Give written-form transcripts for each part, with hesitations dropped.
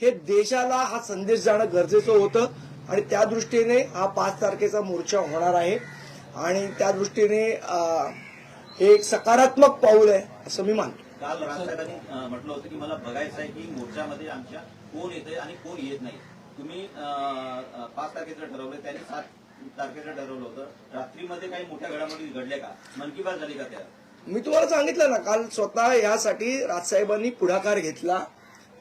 हे देशाला हा संदेश जाणं गरजेचं होतं आणि त्या दृष्टीने हा 5 तारखेचा मोर्चा होणार आहे आणि त्या दृष्टीने हे एक सकारात्मक पाऊल आहे असं मी मानतो. काल राजसाहेबांनी म्हटलं होतं की मला बघायचं आहे की मोर्चामध्ये आमच्या कोण येतंय आणि कोण येत नाही. तुम्ही 5 तारखेचं ठरवलं, त्यांनी 7 तारखेचं ठरवलं होतं. रात्रीमध्ये काही मोठ्या घडामोडी घडल्या का? मन की बात झाली का त्या? मी तुम्हाला सांगितलं ना, काल स्वतः यासाठी राजसाहेबांनी पुढाकार घेतला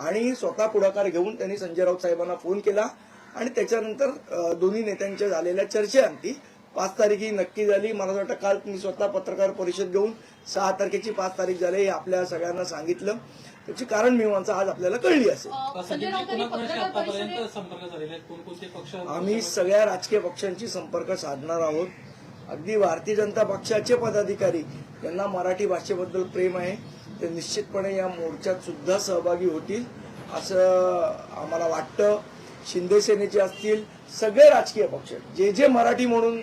आणि स्वतः पुढाकार घेऊन त्यांनी संजय राऊत साहेबांना फोन केला आणि त्याच्यानंतर दोन्ही नेत्यांच्या झालेल्या चर्चेअंती 5 तारीख ही नक्की झाली. मला वाटतं काल मी स्वतः पत्रकार परिषद घेऊन 6 तारखेची 5 तारीख झाली हे आपल्या सगळ्यांना सांगितलं. त्याची कारण मीमांसा आज आपल्याला कळली असेल. आम्ही सगळ्या राजकीय पक्षांशी संपर्क साधणार आहोत. अगदी भारतीय जनता पक्षाचे पदाधिकारी यांना मराठी भाषेबद्दल प्रेम आहे, ते निश्चितपणे या मोर्चात सुद्धा सहभागी होतील असं आम्हाला वाटतं. शिंदे सेनेचे असतील, सगळे राजकीय पक्ष जे जे मराठी म्हणून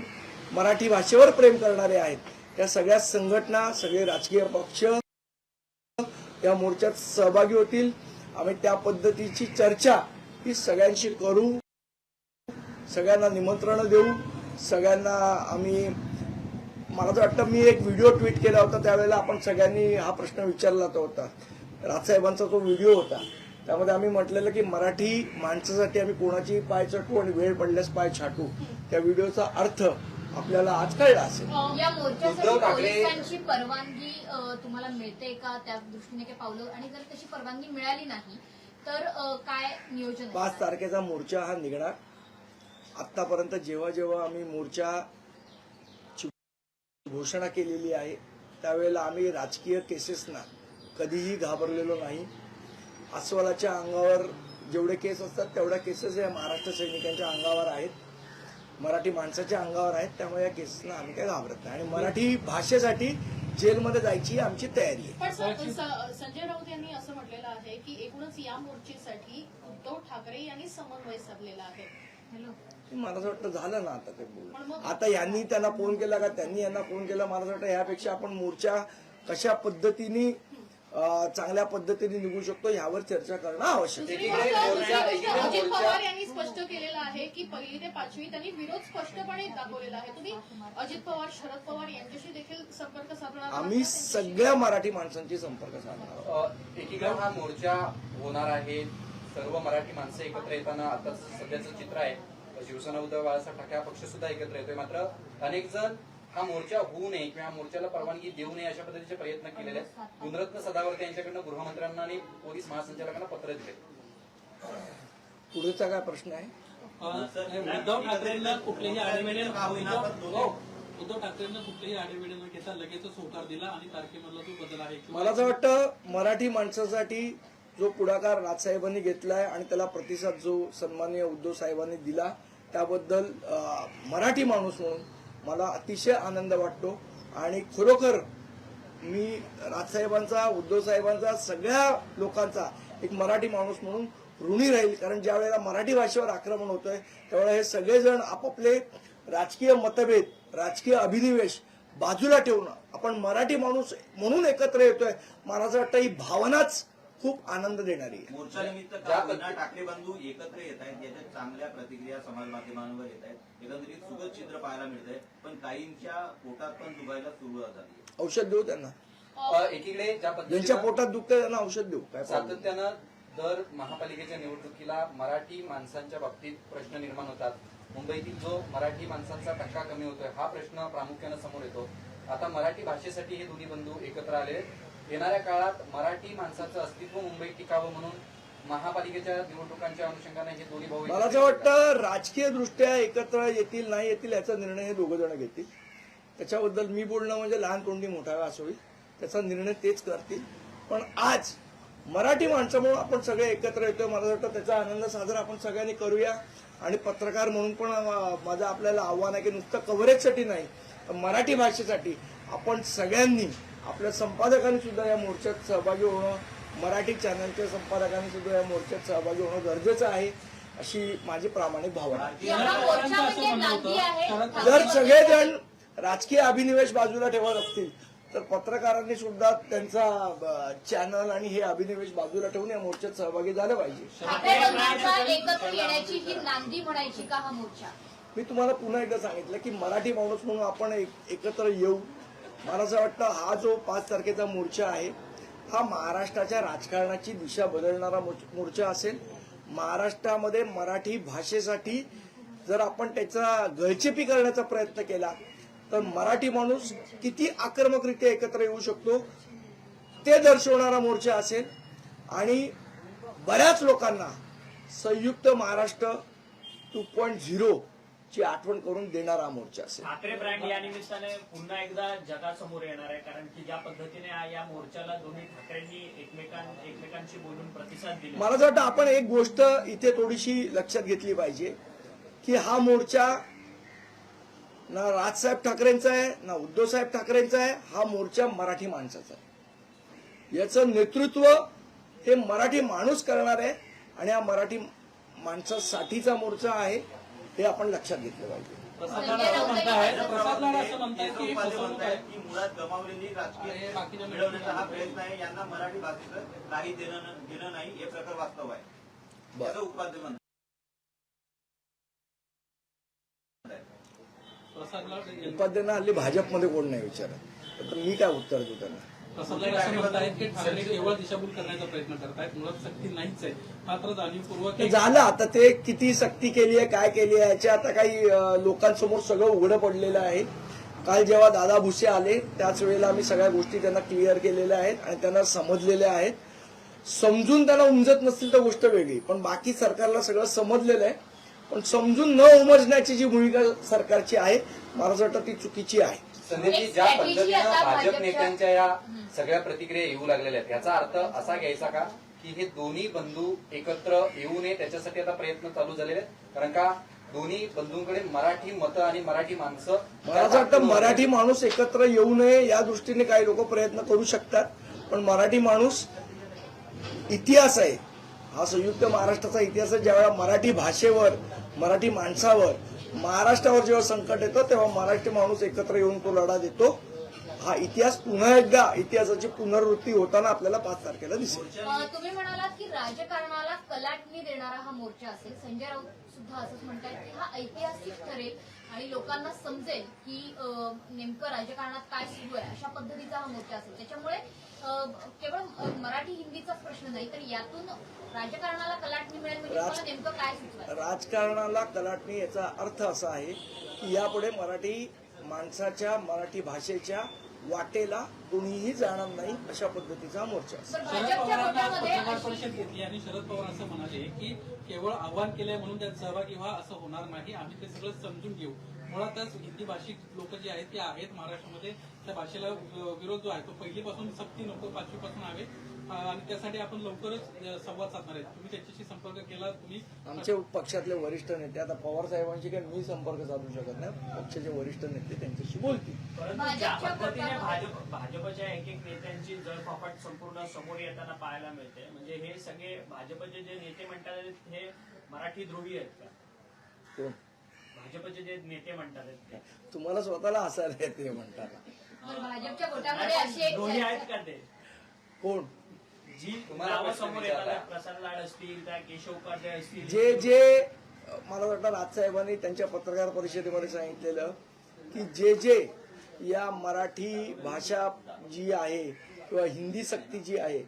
मराठी भाषेवर प्रेम करणारे आहेत त्या सगळ्या संघटना, सगळे राजकीय पक्ष या मोर्चात सहभागी होतील. आम्ही त्या पद्धतीची चर्चा ही सगळ्यांशी करू, सगळ्यांना निमंत्रण देऊ, सगळ्यांना आम्ही, मला तर वाटतं मी एक व्हिडिओ ट्विट केला होता त्यावेळेला आपण सगळ्यांनी हा प्रश्न विचारला होता. राजसाहेबांचा तो व्हिडिओ होता, त्यामध्ये आम्ही म्हटलेलं की मराठी माणसासाठी आम्ही कोणाची पाय चटू आणि वेळ पडल्यास पाय छाटू. त्या व्हिडिओचा अर्थ आपल्याला आज कळला असेल. या मोर्चासाठी पोलिसांची परवानगी तुम्हाला मिळते का? त्या दृष्टीने काही पावलं, आणि जर तशी परवानगी मिळाली नाही तर काय नियोजन? 5 तारखेचा मोर्चा हा निघणार. आतापर्यंत जेव्हा जेव्हा आम्ही मोर्चाची घोषणा केलेली आहे त्यावेळेला आम्ही राजकीय केसेसना कधीही घाबरलेलो नाही. अस्वलाच्या अंगावर जेवढे केस असतात तेवढ्या केसेस या महाराष्ट्र सैनिकांच्या अंगावर आहेत, मराठी माणसाच्या अंगावर आहेत. त्यामुळे या केसेसना आम्ही काही घाबरत नाही आणि मराठी भाषेसाठी जेलमध्ये जायची आमची तयारी आहे. संजय राऊत यांनी असं म्हटलेलं आहे की एकूणच या मोर्चेसाठी उद्धव ठाकरे यांनी समन्वय साधलेला आहे. मला असं वाटतं झालं ना आता ते बोल. आता यांनी त्यांना फोन केला का त्यांनी यांना फोन केला? मला असं वाटतं यापेक्षा आपण मोर्चा कशा पद्धतीने चांगल्या पद्धतीने निघू शकतो यावर चर्चा करणं आवश्यक आहे. अजित पवार यांनी स्पष्ट केलेलं आहे की 1ली ते 5वी त्यांनी विरोध स्पष्टपणे दाखवलेला आहे. तुम्ही अजित पवार, शरद पवार यांच्याशी देखील संपर्क साधणार? आम्ही सगळ्या मराठी माणसांशी संपर्क साधणार. एकीकडे हा मोर्चा होणार आहे, सर्व मराठी माणसं एकत्र येताना आता सध्याचं चित्र आहे. शिवसेना, उद्धव बाळासाहेब ठाकरे हा पक्ष सुद्धा एकत्र येतोय. मात्र अनेक जण हा मोर्चा होऊ नये किंवा मोर्चाला परवानगी देऊ नये अशा पद्धतीचे प्रयत्न केलेले आहेत. गुणरत्न सदावर्ते यांच्याकडनं गृहमंत्र्यांना आणि पोलीस महासंचालकांना पत्र दिले. पुढचा काय प्रश्न आहे? उद्धव ठाकरेंना कुठलेही आडेवेडे उद्धव ठाकरेंना कुठलेही आडेवेडे न घेता लगेचच होकार दिला आणि तारखेमधला जो बदल आहे. मला असं वाटतं मराठी माणसासाठी जो पुढाकार राजसाहेबांनी घेतलाय आणि त्याला प्रतिसाद जो सन्माननीय उद्धव साहेबांनी दिला त्याबद्दल मराठी माणूस म्हणून मला अतिशय आनंद वाटतो आणि खरोखर मी राजसाहेबांचा, उद्धव साहेबांचा, सगळ्या लोकांचा एक मराठी माणूस म्हणून ऋणी राहील. कारण ज्या वेळेला मराठी भाषेवर आक्रमण होतंय त्यावेळेला हे सगळेजण आपापले राजकीय मतभेद, राजकीय अभिनिवेश बाजूला ठेवून आपण मराठी माणूस म्हणून एकत्र येतोय. मला असं वाटतं ही भावनाच खूप आनंद देणारी आहे. मोर्चानिमित्त ठाकरे बंधू एकत्र येत आहेत, याच्या चांगल्या प्रतिक्रिया समाज माध्यमांवर येत आहेत. एकंदरीत सुखद चित्र पाहायला मिळतंय, पण काहींच्या पोटात पण दुखायला सुरुवात झाली. औषध देऊ त्यांना, एकीकडे ज्या ज्यांच्या पद्धतीने पोटात दुखतंय त्यांना औषध देऊ. काय सातत्यानं दर महापालिकेच्या निवडणुकीला मराठी माणसांच्या बाबतीत प्रश्न निर्माण होतात. मुंबईतील जो मराठी माणसांचा टक्का कमी होतोय हा प्रश्न प्रामुख्यानं समोर येतो. आता मराठी भाषेसाठी हे दोन्ही बंधू एकत्र आले. येणाऱ्या काळात मराठी माणसाचं अस्तित्व मुंबईत टिकावं म्हणून महापालिकेच्या निवडणुकांच्या अनुषंगाने हे दोन्ही भाऊ, मला असं वाटतं राजकीय दृष्ट्या एकत्र येतील नाही येतील याचा निर्णय हे दोघं जण घेतील. त्याच्याबद्दल मी बोलणं म्हणजे लहान तोंडी मोठा असं होईल, त्याचा निर्णय तेच करतील. पण आज मराठी माणसं म्हणून आपण सगळे एकत्र येतोय. मला वाटतं त्याचा आनंद साजरा आपण सगळ्यांनी करूया. आणि पत्रकार म्हणून पण माझं आपल्याला आव्हान आहे की नुसतं कव्हरेजसाठी नाही तर मराठी भाषेसाठी आपण सगळ्यांनी, आपल्या संपादकांनी सुद्धा या मोर्चात सहभागी होणं, मराठी चॅनलच्या संपादकांनी सुद्धा या मोर्चात सहभागी होणं गरजेचं आहे अशी माझी प्रामाणिक भावना आहे. जर सगळेजण राजकीय अभिनिवेश बाजूला ठेवत असतील तर पत्रकारांनी सुद्धा त्यांचा चॅनल आणि हे अभिनिवेश बाजूला ठेवून या मोर्चात सहभागी झालं पाहिजे. ठाकरे बंधूंचा एकत्र येण्याची ही नांदी म्हणायची का हा मोर्चा? मी तुम्हाला पुन्हा एकदा सांगितलं की मराठी माणूस म्हणून आपण एकत्र येऊ. मला असं वाटतं हा जो 5 तारखेचा मोर्चा आहे हा महाराष्ट्राच्या राजकारणाची दिशा बदलणारा मोर्चा असेल. महाराष्ट्रामध्ये मराठी भाषेसाठी जर आपण त्याचा गळचेपी करण्याचा प्रयत्न केला तर मराठी माणूस किती आक्रमकरित्या एकत्र येऊ शकतो ते दर्शवणारा मोर्चा असेल. आणि बऱ्याच लोकांना संयुक्त महाराष्ट्र 2.0 ची आठवण करून देणारा मोर्चा असेल. ठाकरे ब्रँड या निमित्ताने पुन्हा एकदा जगासमोर येणार आहे, कारण की ज्या पद्धतीने या मोर्चाला दोन्ही ठाकरेंनी एकमेकांशी बोलून प्रतिसाद दिला. मला असं वाटतं आपण एक गोष्ट इथे थोडीशी लक्षात घेतली पाहिजे की हा मोर्चा ना राजसाहेब ठाकरेंचा आहे ना उद्धवसाहेब ठाकरेंचा आहे. हा मोर्चा मराठी माणसाचा आहे. याचं नेतृत्व हे मराठी माणूस करणार आहे आणि हा मराठी माणसासाठीचा मोर्चा आहे हे आपण लक्षात घेतलं पाहिजे. प्रसाद लाड असं म्हणतायत की फसवणूक आहे की मुळात गमावलेली राजकीय मिळवण्याचा हा प्रयत्न आहे. यांना मराठी भाषेचं काही देणं नाही हे प्रकार वास्तव आहे. त्याचं उपाध्य म्हणतात. प्रसाद लाड उपाध्यांना हल्ली भाजपमध्ये कोण नाही विचारत, तर मी काय उत्तर देऊ त्यांना. प्रसाद लाड असं म्हणतायत की ठाकरे केवळ दिशाभूल करण्याचा प्रयत्न करतायत, मुळात सक्ती नाहीच आहे. मात्र जाणीवपूर्वक ते झालं. आता ते किती सक्ती केली आहे काय केली आहे याच्या आता काही लोकांसमोर सगळं उघडं पडलेलं आहे. काल जेव्हा दादा भुसे आले त्याच वेळेला आम्ही सगळ्या गोष्टी त्यांना क्लिअर केलेल्या आहेत आणि त्यांना समजलेल्या आहेत. समजून त्यांना उमजत नसतील तर गोष्ट वेगळी, पण बाकी सरकारला सगळं समजलेलं आहे. पण समजून न उमजण्याची जी भूमिका सरकारची आहे मला असं वाटतं ती चुकीची आहे. संदीपजी, ज्या पद्धतीनं भाजप नेत्यांच्या या सगळ्या प्रतिक्रिया येऊ लागलेल्या आहेत याचा अर्थ असा घ्यायचा का की हे दोन्ही बंधू एकत्र येऊ नये त्याच्यासाठी आता प्रयत्न चालू झालेले आहेत? कारण का दोन्ही बंधूंकडे मराठी मतं आणि मराठी माणसं. मला असं वाटतं मराठी माणूस एकत्र येऊ नये या दृष्टीने काही लोक प्रयत्न करू शकतात, पण मराठी माणूस इतिहास आहे. हा संयुक्त महाराष्ट्राचा इतिहास आहे. ज्यावेळेला मराठी भाषेवर मराठी माणसावर महाराष्ट्रावर जेव्हा संकट येतं तेव्हा मराठी माणूस एकत्र येऊन तो लढा देतो. हा इतिहास पुन्हा एकदा इतिहासाची पुनरावृत्ती होताना आपल्याला 5 तारखेला दिसेल. तुम्ही म्हणालात की राजकारणाला कलाटणी देणारा हा मोर्चा असेल. संजय राऊत सुद्धा असंच म्हणतात की हा ऐतिहासिक ठरेल आणि लोकांना समजेल की नेमकं राजकारणात काय सुरू आहे अशा पद्धतीचा हा मोर्चा असेल. त्याच्यामुळे केवळ मराठी हिंदीचाच प्रश्न नाही तर यातून राजकारणाला कलाटणी मिळेल म्हणजे तुम्हाला नेमकं काय सुचवायचं? राजकारणाला कलाटणी याचा अर्थ असा आहे की यापुढे मराठी माणसाच्या मराठी भाषेच्या वाटेला कोणीही जाणार नाही अशा पद्धतीचा मोर्चा असेल. तर शरद भाजपच्या पवारांना गोटामध्ये पत्रकार परिषद घेतली आणि शरद पवार असं म्हणाले की केवळ आव्हान केलंय म्हणून त्यात सहभागी व्हा असं होणार नाही, आम्ही ते सगळं समजून घेऊ. मुळातच हिंदी भाषिक लोक जे आहेत ते आहेत महाराष्ट्रामध्ये, त्या भाषेला विरोध जो आहे तो पहिलीपासून सक्ती नको 5वी पासून आहे आणि त्यासाठी आपण लवकरच संवाद साधणार आहेत. तुम्ही त्याच्याशी संपर्क केला? तुम्ही आमचे पक्षातले वरिष्ठ नेते, आता पवार साहेबांशी काही मी संपर्क साधू शकत नाही, पक्षाचे वरिष्ठ नेते त्यांच्याशी बोलतील. परंतु ज्या पद्धतीने भाजपच्या एक नेत्यांची जळफाफाट संपूर्ण समोर येताना पाहायला मिळते, म्हणजे हे सगळे भाजपचे जे नेते म्हणतात हे मराठी ध्रुवी आहेत का? कोण? भाजपचे जे नेते म्हणतात ते तुम्हाला स्वतःला हसायला येते म्हणताना. तर भाजपच्या गोटामध्ये अशी एक दोन्ही आहेत का ते? कोण? जी तुम्हाला नावं प्रश्न समोर विचारला. येतात, प्रसाद लाड असतील त्या केशव उपाध्याय असतील, जे मला वाटतं राजसाहेबांनी त्यांच्या पत्रकार परिषदेमध्ये सांगितलेलं की जे या मराठी भाषा जी आहे किंवा हिंदी सक्ती जी आहे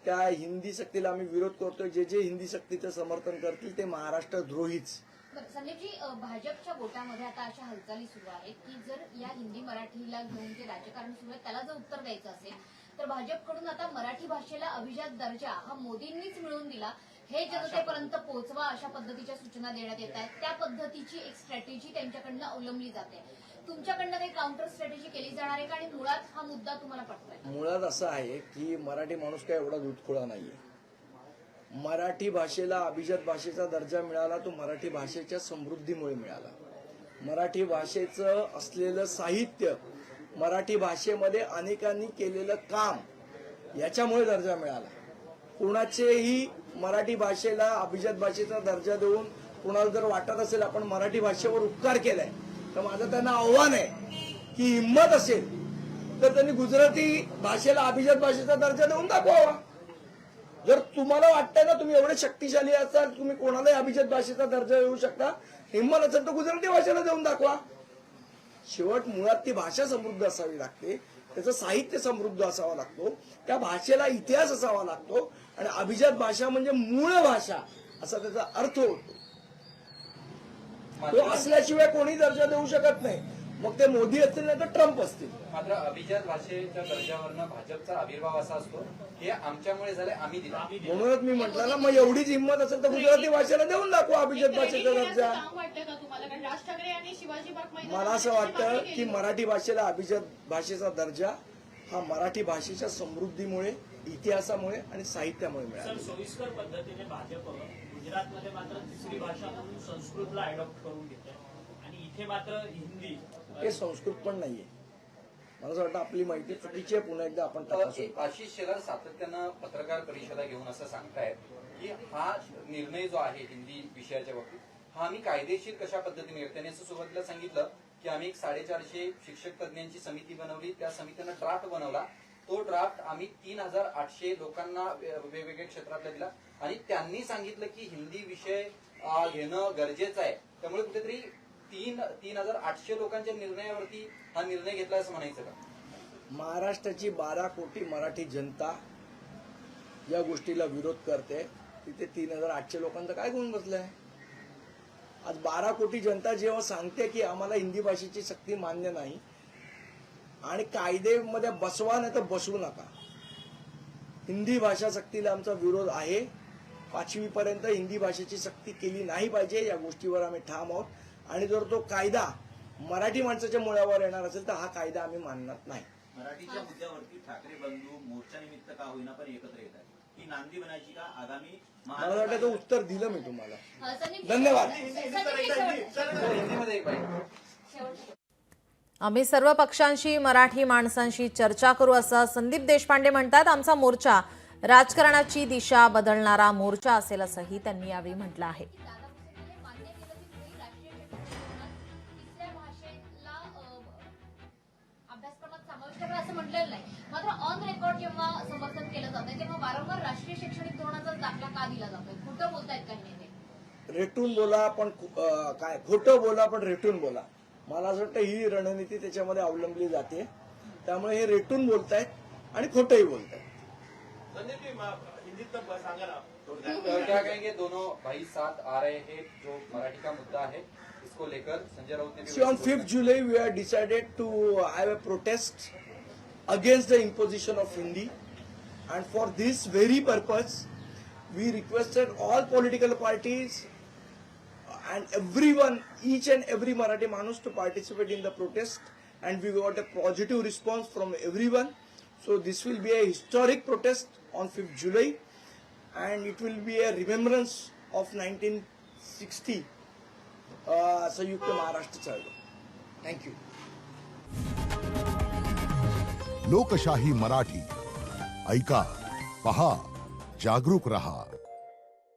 त्या हिंदी सक्तीला आम्ही विरोध करतोय. जे हिंदी सक्तीचं समर्थन करतील ते महाराष्ट्र द्रोहीच. बरं, संदीपजी, भाजपच्या गोटामध्ये आता अशा हालचाली सुरू आहेत की जर या हिंदी मराठीला घेऊन जे राजकारण सुरू आहे त्याला जर उत्तर द्यायचं असेल तर भाजपकडून आता मराठी भाषेला अभिजात दर्जा हा मोदींनीच मिळवून दिला हे जनतेपर्यंत पोहोचवा अशा पद्धतीच्या सूचना देण्यात येत आहेत. त्या पद्धतीची एक स्ट्रॅटेजी त्यांच्याकडनं अवलंबली जाते. तुमच्याकडनं काही काउंटर स्ट्रॅटेजी केली जाणार आहे का आणि मुळात हा मुद्दा तुम्हाला पटतोय? मुळात असं आहे की मराठी माणूस काय एवढा दूधखोळा नाहीये. मराठी भाषेला अभिजात भाषेचा दर्जा मिळाला तो मराठी भाषेच्या समृद्धीमुळे मिळाला. मराठी भाषेचं असलेलं साहित्य, मराठी भाषेमध्ये अनेकांनी केलेलं काम याच्यामुळे दर्जा मिळाला. कोणाचेही मराठी भाषेला अभिजात भाषेचा दर्जा देऊन कोणाला जर वाटत असेल आपण मराठी भाषेवर उपकार केलाय तर माझं त्यांना आव्हान आहे की हिंमत असेल तर त्यांनी गुजराती भाषेला अभिजात भाषेचा दर्जा देऊन दाखवावा. जर तुम्हाला वाटतंय ना तुम्ही एवढे शक्तिशाली असाल, तुम्ही कोणालाही अभिजात भाषेचा दर्जा देऊ शकता, हिंमत असेल तर गुजराती भाषेला देऊन दाखवा. शेवट मुळात ती भाषा समृद्ध असावी लागते, त्याचं साहित्य समृद्ध असावा लागतो, त्या भाषेला इतिहास असावा लागतो. आणि अभिजात भाषा म्हणजे मूळ भाषा असा त्याचा अर्थ होतो. तो असल्याशिवाय कोणी दर्जा देऊ शकत नाही. मग ते मोदी असतील नाही तर ट्रम्प असतील. मात्र अभिजात भाषेच्या दर्जावरनं भाजपचा आविर्भाव असा असतो की आम्च्यामुळे झाले, आम्ही दिला. म्हणूनच मी म्हटलं ना, मग एवढीच हिंमत असेल तर गुजराती भाषेला देऊन दाखवा अभिजात भाषेचा दर्जा. काम वाटतं का तुम्हाला? कारण राज ठाकरे यांनी शिवाजी बाग मला असं वाटतं की मराठी भाषेला अभिजात भाषेचा दर्जा हा मराठी भाषेच्या समृद्धीमुळे, इतिहासामुळे आणि साहित्यामुळे मिळाला. सर, सोयीस्कर पद्धतीने भाजप गुजरातमध्ये मात्र तिसरी भाषा म्हणून संस्कृतला अडॉप्ट करून घेते आणि इथे मात्र हिंदी. हे संस्कृत पण नाहीये. मला असं वाटतं आपली माहिती चुकीची आहे. पुन्हा एकदा आपण तपासू. आशिष शेलार सातत्यानं पत्रकार परिषदा घेऊन असं सांगतायत की हा निर्णय जो आहे हिंदी विषयाच्या बाबतीत, हा आम्ही कायदेशीर कशा पद्धतीने घेऊ. त्यांनी असं सुरुवातीला सांगितलं की आम्ही एक 450 शिक्षक तज्ञांची समिती बनवली, त्या समितीनं ड्राफ्ट बनवला. तो ड्राफ्ट आम्ही 3800 लोकांना वेगवेगळ्या क्षेत्रातला दिला आणि त्यांनी सांगितलं की हिंदी विषय घेणं गरजेचं आहे. त्यामुळे कुठेतरी 3800 लोकांच्या निर्णयावरती हा निर्णय घेतला असं म्हणायचं का? महाराष्ट्राची 12 कोटी मराठी जनता या गोष्टीला विरोध करते. तिथे 3800 लोकांचा काय गुण बसलाय? आज 12 कोटी जनता जेव्हा सांगते की आम्हाला हिंदी भाषेची सक्ती मान्य नाही आणि कायद्यामध्ये बसवा नाही तर बसवू नका, हिंदी भाषा सक्तीला आमचा विरोध आहे. 5वी पर्यंत हिंदी भाषेची सक्ती केली नाही पाहिजे, या गोष्टीवर आम्ही ठाम आहोत. आणि जर तो कायदा मराठी माणसाच्या मुळावर येणार असेल तर हा कायदा आम्ही मानणार नाही. मराठीच्या मुद्द्यावरती ठाकरे बंधू मोर्चा निमित्त का होईना पण एकत्र येतात, ही नांदी बनायची का आगामी मला वाटतं तो उत्तर दिलं मी तुम्हाला. संदीप, धन्यवाद. हिंदीमध्ये एक बाईट. शेवट. आम्ही सर्व पक्षांशी, मराठी माणसांशी चर्चा करू असं संदीप देशपांडे म्हणतात. आमचा मोर्चा राजकारणाची दिशा बदलणारा मोर्चा असेल असंही त्यांनी यावेळी म्हटलं आहे. मान्य केलं की तुम्ही राष्ट्रीय शैक्षणिक धोरणात तिसऱ्या भाषेला अभ्यासक्रमात समाविष्ट करा असं म्हटलेलं नाही. मात्र ऑन रेकॉर्ड जेव्हा समर्थन केलं जातंय तेव्हा वारंवार राष्ट्रीय शैक्षणिक धोरणाचा दाखला का दिला जातोय? खोटं बोलतायत काही नेते. रेटून बोला पण काय खोटं बोला पण रेटून बोला. मला असं वाटतं ही रणनीती त्याच्यामध्ये अवलंबली जाते. त्यामुळे हे रेटून बोलतायत आणि खोटंही बोलतायत. क्या कहेंगे दोनों भाई साथ आ रहे हैं, जो मराठी का मुद्दा है इसको लेकर संजय राउत ने See, on 5th July, we have decided to have a protest against the imposition of Hindi, and for this very purpose, we requested all political parties and everyone, each and every Marathi Manus to participate in the protest, and we got a positive response from everyone. So this will be a historic protest on 5th July, and it will be a remembrance of 1960 संयुक्त महाराष्ट्र चळवळ. Thank you. लोकशाही मराठी ऐका, पहा, जागरूक रहा.